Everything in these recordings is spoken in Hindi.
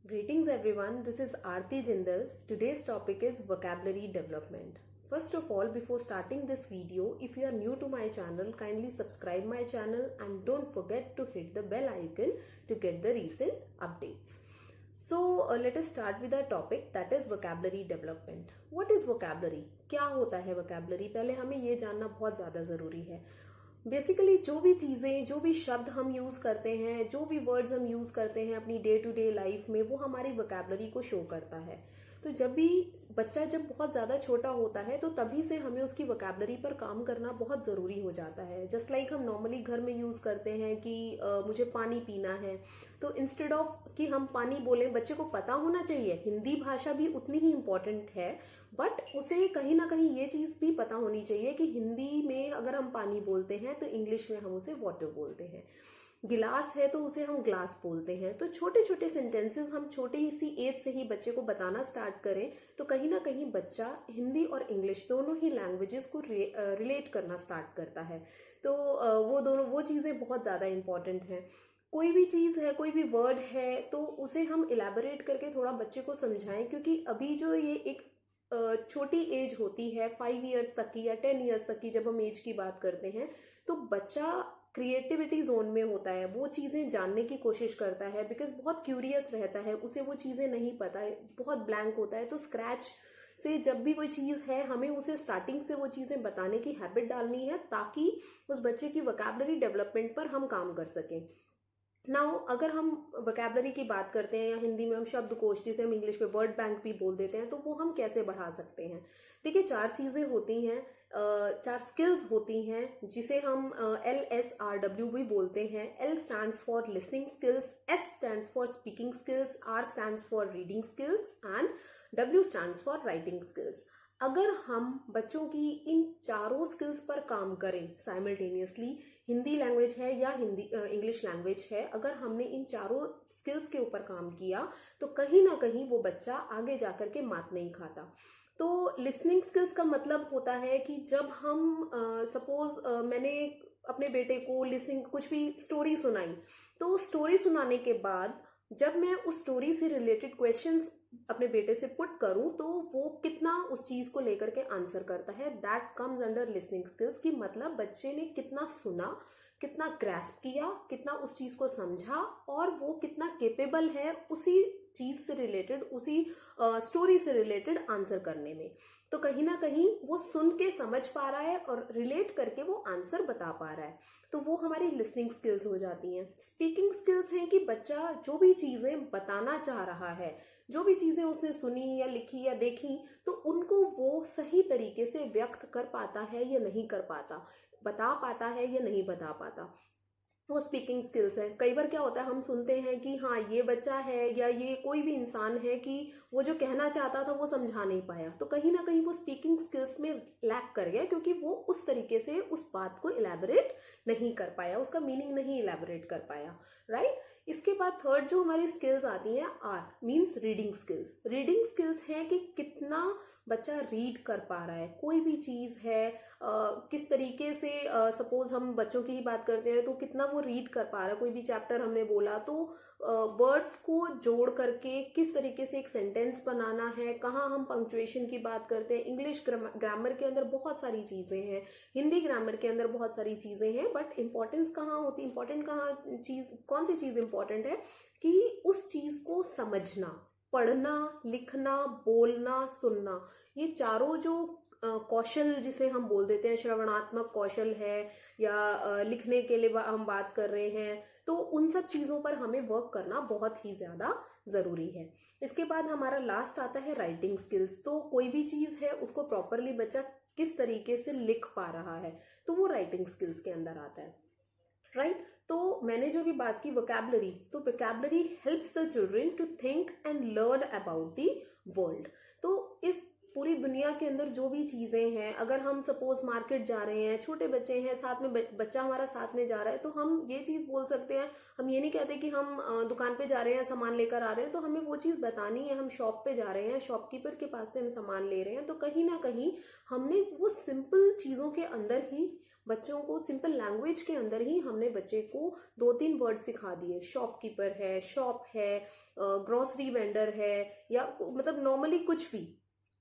Greetings everyone, this is Aarti Jindal. Today's topic is vocabulary development. First of all, before starting this video, if you are new to my channel, kindly subscribe my channel and don't forget to hit the bell icon to get the recent updates. So let us start with our topic, that is vocabulary development. What is vocabulary? क्या होता है vocabulary? पहले हमें ये जानना बहुत ज़्यादा ज़रूरी है. बेसिकली जो भी चीज़ें, जो भी शब्द हम यूज़ करते हैं, जो भी वर्ड्स हम यूज़ करते हैं अपनी डे टू डे लाइफ में, वो हमारी वोकैबुलरी को शो करता है. तो जब भी बच्चा जब बहुत ज़्यादा छोटा होता है तो तभी से हमें उसकी वोकैबुलरी पर काम करना बहुत ज़रूरी हो जाता है. जस्ट लाइक हम नॉर्मली घर में यूज़ करते हैं कि मुझे पानी पीना है, तो इंस्टेड ऑफ कि हम पानी बोलें, बच्चे को पता होना चाहिए हिंदी भाषा भी उतनी ही इम्पोर्टेंट है, बट उसे कहीं ना कहीं ये चीज़ भी पता होनी चाहिए कि हिंदी में अगर हम पानी बोलते हैं तो इंग्लिश में हम उसे वाटर बोलते हैं. गिलास है तो उसे हम ग्लास बोलते हैं. तो छोटे छोटे सेंटेंसेस हम छोटी सी एज से ही बच्चे को बताना स्टार्ट करें तो कहीं ना कहीं बच्चा हिंदी और इंग्लिश दोनों ही लैंग्वेजेस को रिलेट करना स्टार्ट करता है. तो वो चीज़ें बहुत ज़्यादा इंपॉर्टेंट हैं. कोई भी चीज़ है, कोई भी वर्ड है, तो उसे हम इलेबोरेट करके थोड़ा बच्चे को समझाएं, क्योंकि अभी जो ये एक छोटी एज होती है 5 ईयर्स तक की या 10 ईयर्स तक की, जब हम एज की बात करते हैं तो बच्चा क्रिएटिविटी जोन में होता है. वो चीज़ें जानने की कोशिश करता है बिकॉज बहुत क्यूरियस रहता है, उसे वो चीज़ें नहीं पता है, बहुत ब्लैंक होता है. तो स्क्रैच से जब भी कोई चीज़ है हमें उसे स्टार्टिंग से वो चीज़ें बताने की हैबिट डालनी है ताकि उस बच्चे की वोकैबुलरी डेवलपमेंट पर हम काम कर सकें. नाउ अगर हम वोकैबुलरी की बात करते हैं या हिंदी में हम शब्दकोश, जिसे हम इंग्लिश में वर्ड बैंक भी बोल देते हैं, तो वो हम कैसे बढ़ा सकते हैं. देखिए, 4 चीज़ें होती हैं, 4 स्किल्स होती हैं जिसे हम LSRW भी बोलते हैं. L stands for listening skills, S stands for speaking skills, R stands for reading skills and W stands for writing skills. अगर हम बच्चों की इन चारों स्किल्स पर काम करें साइमल्टेनियसली, हिंदी लैंग्वेज है या इंग्लिश लैंग्वेज है, अगर हमने इन चारों स्किल्स के ऊपर काम किया तो कहीं ना कहीं वो बच्चा आगे जाकर के मात नहीं खाता. तो लिसनिंग स्किल्स का मतलब होता है कि जब हम सपोज मैंने अपने बेटे को लिसनिंग कुछ भी स्टोरी सुनाई, तो स्टोरी सुनाने के बाद जब मैं उस स्टोरी से रिलेटेड क्वेश्चंस अपने बेटे से पुट करूं तो वो कितना उस चीज को लेकर के आंसर करता है, that comes under listening skills. की मतलब बच्चे ने कितना सुना, कितना ग्रैस्प किया, कितना उस चीज को समझा और वो कितना केपेबल है उसी चीज से रिलेटेड, उसी स्टोरी से रिलेटेड आंसर करने में. तो कहीं ना कहीं वो सुन के समझ पा रहा है और रिलेट करके वो आंसर बता पा रहा है. तो वो हमारी लिसनिंग स्किल्स हो जाती हैं. स्पीकिंग स्किल्स हैं कि बच्चा जो भी चीजें बताना चाह रहा है, जो भी चीजें उसने सुनी या लिखी या देखी, तो उनको वो सही तरीके से व्यक्त कर पाता है या नहीं कर पाता, बता पाता है या नहीं बता पाता, वो स्पीकिंग स्किल्स है. कई बार क्या होता है, हम सुनते हैं कि हाँ ये बच्चा है या ये कोई भी इंसान है कि वो जो कहना चाहता था वो समझा नहीं पाया, तो कहीं ना कहीं वो स्पीकिंग स्किल्स में लैक कर गया, क्योंकि वो उस तरीके से उस बात को इलेबोरेट नहीं कर पाया, उसका मीनिंग नहीं इलेबोरेट कर पाया, राइट. इसके बाद थर्ड जो हमारी स्किल्स आती हैं, R means reading skills. Reading skills है कि कितना बच्चा रीड कर पा रहा है, कोई भी चीज़ है, किस तरीके से, सपोज हम बच्चों की ही बात करते हैं तो कितना वो रीड कर पा रहा है. कोई भी चैप्टर हमने बोला तो वर्ड्स को जोड़ करके किस तरीके से एक सेंटेंस बनाना है, कहाँ हम पंक्चुएशन की बात करते हैं. इंग्लिश ग्रामर के अंदर बहुत सारी चीज़ें हैं, हिंदी ग्रामर के अंदर बहुत सारी चीज़ें हैं, बट इम्पॉर्टेंस कहाँ होती, इम्पॉर्टेंट कहाँ चीज़, कौन सी चीज़ इम्पॉर्टेंट है कि उस चीज़ को समझना, पढ़ना, लिखना, बोलना, सुनना, ये चारों जो कौशल जिसे हम बोल देते हैं, श्रवणात्मक कौशल है या लिखने के लिए हम बात कर रहे हैं, तो उन सब चीज़ों पर हमें वर्क करना बहुत ही ज़्यादा ज़रूरी है. इसके बाद हमारा लास्ट आता है राइटिंग स्किल्स. तो कोई भी चीज़ है उसको प्रॉपरली बच्चा किस तरीके से लिख पा रहा है, तो वो राइटिंग स्किल्स के अंदर आता है, राइट. तो मैंने जो भी बात की वोकैबुलरी, तो vocabulary helps the children to think and learn about the world. तो इस पूरी दुनिया के अंदर जो भी चीज़ें हैं, अगर हम सपोज मार्केट जा रहे हैं, छोटे बच्चे हैं, साथ में बच्चा हमारा साथ में जा रहा है, तो हम ये चीज़ बोल सकते हैं. हम ये नहीं कहते कि हम दुकान पे जा रहे हैं, सामान लेकर आ रहे हैं, तो हमें वो चीज़ बतानी है. हम शॉप पे जा रहे हैं, शॉपकीपर के पास से हम सामान ले रहे हैं, तो कहीं ना कहीं हमने वो सिंपल चीज़ों के अंदर ही बच्चों को सिंपल लैंग्वेज के अंदर ही हमने बच्चे को 2-3 वर्ड सिखा दिए। शॉपकीपर है, शॉप है, ग्रोसरी वेंडर है, या मतलब नॉर्मली कुछ भी,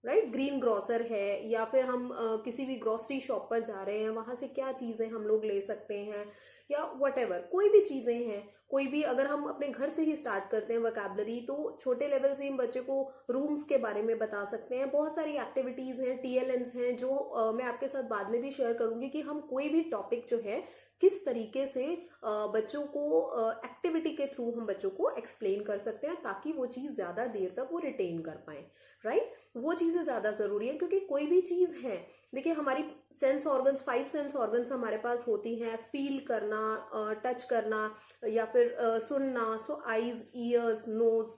राइट, ग्रीन ग्रोसर है, या फिर हम किसी भी ग्रोसरी शॉप पर जा रहे हैं, वहां से क्या चीजें हम लोग ले सकते हैं, या व्हाटएवर, कोई भी चीजें हैं, कोई भी, अगर हम अपने घर से ही स्टार्ट करते हैं वोकैबुलरी, तो छोटे लेवल से हम बच्चे को रूम्स के बारे में बता सकते हैं। बहुत सारी एक्टिविटीज हैं, TLNs हैं, जो मैं आपके साथ बाद में भी शेयर करूंगी कि हम कोई भी टॉपिक जो है किस तरीके से बच्चों को एक्टिविटी के थ्रू हम बच्चों को एक्सप्लेन कर सकते हैं, ताकि वो चीज ज्यादा देर तक वो रिटेन कर पाए, राइट। वो चीजें ज्यादा जरूरी है, क्योंकि कोई भी चीज है, देखिए हमारी सेंस ऑर्गन्स, 5 सेंस ऑर्गन्स हमारे पास होती हैं। फील करना, टच करना, या फिर सुनना, so eyes, ears, nose,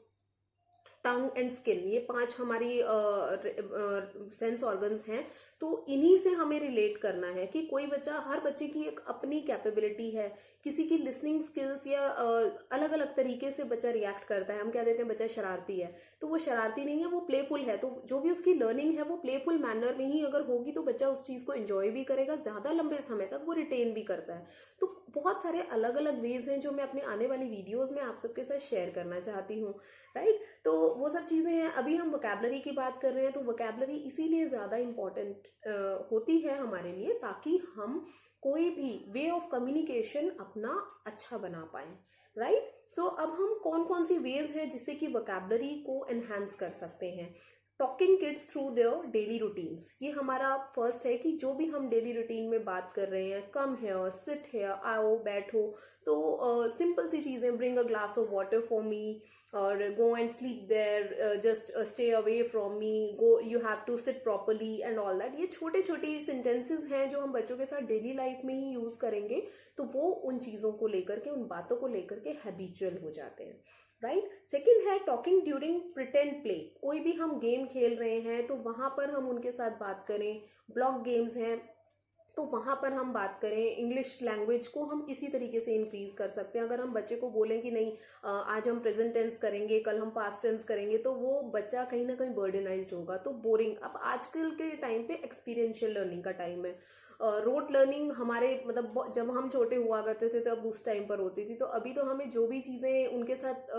tongue and skin, ये 5 हमारी सेंस ऑर्गन्स हैं। तो इन्हीं से हमें रिलेट करना है कि कोई बच्चा, हर बच्चे की एक अपनी कैपेबिलिटी है, किसी की लिसनिंग स्किल्स या अलग अलग तरीके से बच्चा रिएक्ट करता है। हम कह देते हैं बच्चा शरारती है, तो वो शरारती नहीं है, वो प्लेफुल है। तो जो भी उसकी लर्निंग है वो प्लेफुल मैनर में ही अगर होगी तो बच्चा उस चीज को एंजॉय भी करेगा, ज्यादा लंबे समय तक वो रिटेन भी करता है। तो बहुत सारे अलग अलग वेज हैं जो मैं अपने आने वाली वीडियोज में आप सबके साथ शेयर करना चाहती हूँ, राइट। तो वो सब चीजें हैं। अभी हम वोकैबुलरी की बात कर रहे हैं, तो वोकैबुलरी इसीलिए ज्यादा इंपॉर्टेंट होती है हमारे लिए, ताकि हम कोई भी वे ऑफ कम्युनिकेशन अपना अच्छा बना पाए, राइट। सो अब हम कौन कौन सी वेज है जिससे कि वोकैबुलरी को एनहांस कर सकते हैं। Talking kids through their daily routines, ये हमारा फर्स्ट है कि जो भी हम डेली रूटीन में बात कर रहे हैं, कम हेयर, सिट हेयर, आओ, बैठो, तो सिंपल सी चीजें, bring a glass of water for me, और go and sleep there, just stay away from me, go, you have to sit properly and all that. ये छोटे छोटे सेंटेंसेस हैं जो हम बच्चों के साथ डेली लाइफ में ही यूज करेंगे, तो वो उन चीजों को लेकर के, उन बातों को लेकर के हैबिचुअल हो जाते हैं, राइट। सेकेंड है टॉकिंग ड्यूरिंग प्रिटेंड प्ले। कोई भी हम गेम खेल रहे हैं तो वहां पर हम उनके साथ बात करें। ब्लॉक गेम्स हैं तो वहां पर हम बात करें। इंग्लिश लैंग्वेज को हम इसी तरीके से इंक्रीज कर सकते हैं। अगर हम बच्चे को बोलें कि नहीं आज हम प्रेजेंट टेंस करेंगे, कल हम पास्ट टेंस करेंगे, तो वो बच्चा कहीं ना कहीं बर्डनाइज्ड होगा, तो बोरिंग। अब आजकल के टाइम पे एक्सपीरियंशियल लर्निंग का टाइम है। रोट लर्निंग हमारे, मतलब जब हम छोटे हुआ करते थे तब उस टाइम पर होती थी। तो अभी तो हमें जो भी चीजें उनके साथ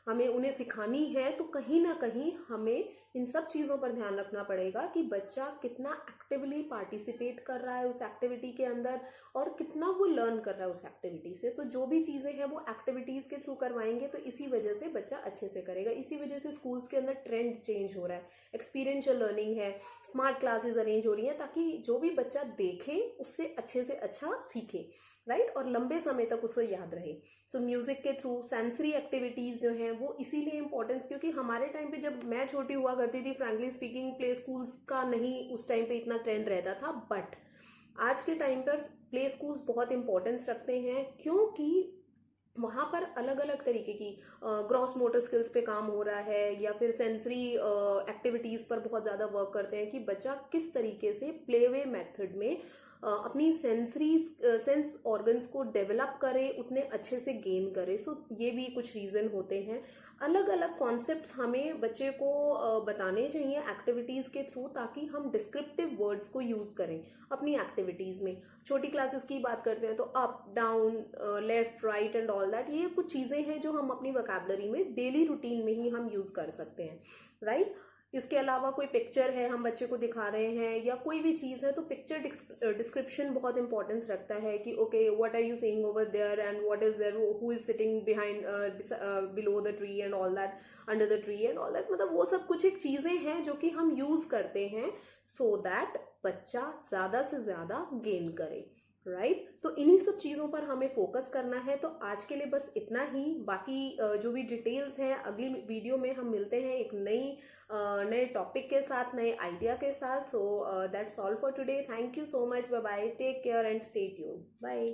हमें उन्हें सिखानी है, तो कहीं ना कहीं हमें इन सब चीजों पर ध्यान रखना पड़ेगा कि बच्चा कितना एक्टिवली पार्टिसिपेट कर रहा है उस एक्टिविटी के अंदर, और कितना वो लर्न कर रहा है उस एक्टिविटी से। तो जो भी चीजें हैं वो एक्टिविटीज के थ्रू करवाएंगे, तो इसी वजह से बच्चा अच्छे से करेगा। इसी वजह से स्कूल्स के अंदर ट्रेंड चेंज हो रहा है, एक्सपीरियंशियल लर्निंग है, स्मार्ट क्लासेस अरेंज हो रही है, ताकि जो भी बच्चा देखे उससे अच्छा सीखे, राइट, और लंबे समय तक उसको याद रहे। सो म्यूजिक के थ्रू सेंसरी एक्टिविटीज जो हैं वो इसीलिए इंपॉर्टेंस, क्योंकि हमारे टाइम पे जब मैं छोटी हुआ करती थी, फ्रैंकली स्पीकिंग, प्ले स्कूल्स का नहीं उस टाइम पे इतना ट्रेंड रहता था, बट आज के टाइम पर प्ले स्कूल्स बहुत इंपॉर्टेंस रखते हैं, क्योंकि वहां पर अलग अलग तरीके की ग्रॉस मोटर स्किल्स पे काम हो रहा है, या फिर सेंसरी एक्टिविटीज पर बहुत ज्यादा वर्क करते हैं कि बच्चा किस तरीके से प्लेवे मेथड में अपनी सेंस ऑर्गन्स को डेवलप करे, उतने अच्छे से गेन करे। सो ये भी कुछ रीजन होते हैं। अलग अलग कॉन्सेप्ट्स हमें बच्चे को बताने चाहिए एक्टिविटीज के थ्रू, ताकि हम डिस्क्रिप्टिव वर्ड्स को यूज करें अपनी एक्टिविटीज में। छोटी क्लासेस की बात करते हैं तो up, down, left, right and all that, ये कुछ चीजें हैं जो हम अपनी वोकैबुलरी में डेली रूटीन में ही हम यूज कर सकते हैं, राइट। इसके अलावा कोई पिक्चर है हम बच्चे को दिखा रहे हैं, या कोई भी चीज है, तो पिक्चर डिस्क्रिप्शन बहुत इंपॉर्टेंस रखता है कि okay what are you seeing over there and what is there, who is sitting behind, below the tree and all that, under the tree and all that. मतलब वो सब कुछ एक चीजें हैं जो कि हम यूज करते हैं सो दैट बच्चा ज्यादा से ज्यादा गेन करे, राइट। तो इन्हीं सब चीजों पर हमें फोकस करना है। तो आज के लिए बस इतना ही। बाकी जो भी डिटेल्स हैं अगली वीडियो में हम मिलते हैं एक नए टॉपिक के साथ, नए आइडिया के साथ। So that's all for today. Thank you so much. Bye bye, take care and stay tuned. Bye.